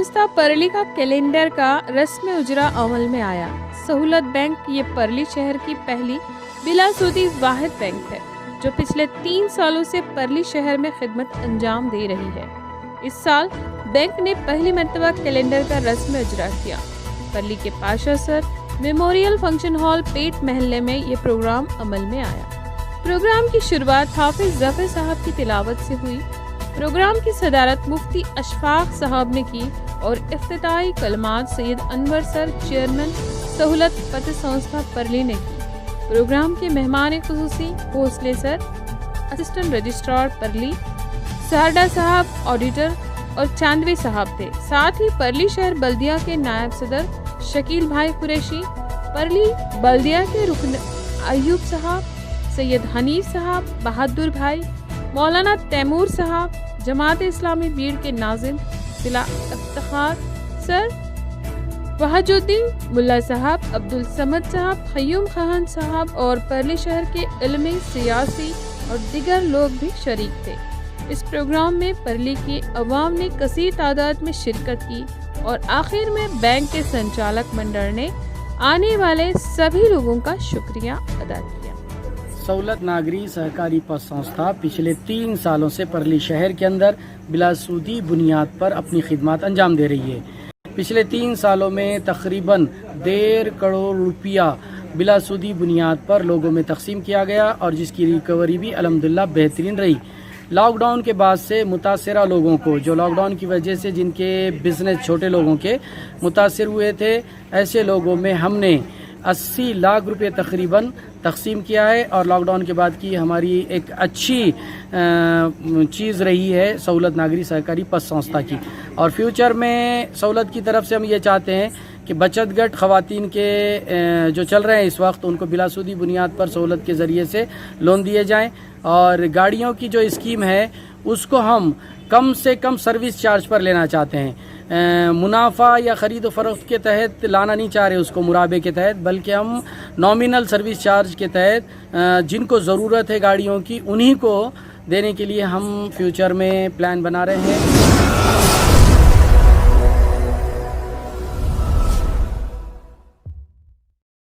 संस्था परली का कैलेंडर का रस्म उजरा अमल में आया। सहूलत बैंक ये परली शहर की पहली बिलासूदी वाहिद बैंक है जो पिछले 3 सालों से परली शहर में खिदमत अंजाम दे रही है। इस साल बैंक ने पहली मर्तबा कैलेंडर का रस्म उजरा किया। परली के Pasha sir memorial function hall पेट महल्ले में ये प्रोग्राम अमल में आया। प्रोग्राम की शुरुआत हाफिज जफर साहब की तिलावत से हुई। प्रोग्राम की सदारत मुफ्ती अशफाक साहब ने की और इफ्तिताई कलमात सैयद अनवर सर चेयरमैन सहूलत फतेह संस्था परली ने की। प्रोग्राम के मेहमान खुसूसी भोसले सर, असिस्टेंट रजिस्ट्रार परली, सरडा साहब ऑडिटर और चांदवी साहब थे। साथ ही परली शहर बल्दिया के नायब सदर शकील भाई कुरैशी, परली बल्दिया के रुकन अयूब साहब, सैयद हनीफ साहब, बहादुर भाई, मौलाना तैमूर साहब, जमात इस्लामी भीड़ के नाजिम सिला इफ्तिखार सर, वहाजुद्दीन मुल्ला साहब, अब्दुल समद साहब, खयूम खान साहब और परली शहर के इल्मी, सियासी और दिगर लोग भी शरीक थे। इस प्रोग्राम में परली की अवाम ने कसीर तादाद में शिरकत की और आखिर में बैंक के संचालक मंडल ने आने वाले सभी लोगों का शुक्रिया अदा किया। सहूलत नागरी सहकारी पत संस्था पिछले 3 सालों से परली शहर के अंदर बिलासूदी बुनियाद पर अपनी खिदमत अंजाम दे रही है। पिछले 3 सालों में तकरीबन 1.5 करोड़ रुपया बिलासूदी बुनियाद पर लोगों में तकसीम किया गया और जिसकी रिकवरी भी अल्हम्दुलिल्लाह बेहतरीन रही। लॉकडाउन के बाद से मुतासरा लोगों को, जो लॉकडाउन की वजह से जिनके बिजनेस छोटे लोगों के मुतासर हुए थे, ऐसे लोगों में हमने 80 लाख रुपए तकरीबन तकसीम किया है और लॉकडाउन के बाद की हमारी एक अच्छी चीज़ रही है सहूलत नागरी सहकारी पत संस्था की। और फ्यूचर में सहूलत की तरफ से हम ये चाहते हैं कि बचत गट ख़वातीन के जो चल रहे हैं इस वक्त, उनको बिलासूदी बुनियाद पर सहूलत के ज़रिए से लोन दिए जाएं और गाड़ियों की जो स्कीम है उसको हम कम से कम सर्विस चार्ज पर लेना चाहते हैं। मुनाफा या ख़रीद व फ़रोख्त के तहत लाना नहीं चाह रहे उसको मुराबे के तहत, बल्कि हम नॉमिनल सर्विस चार्ज के तहत जिनको ज़रूरत है गाड़ियों की उन्हीं को देने के लिए हम फ्यूचर में प्लान बना रहे हैं।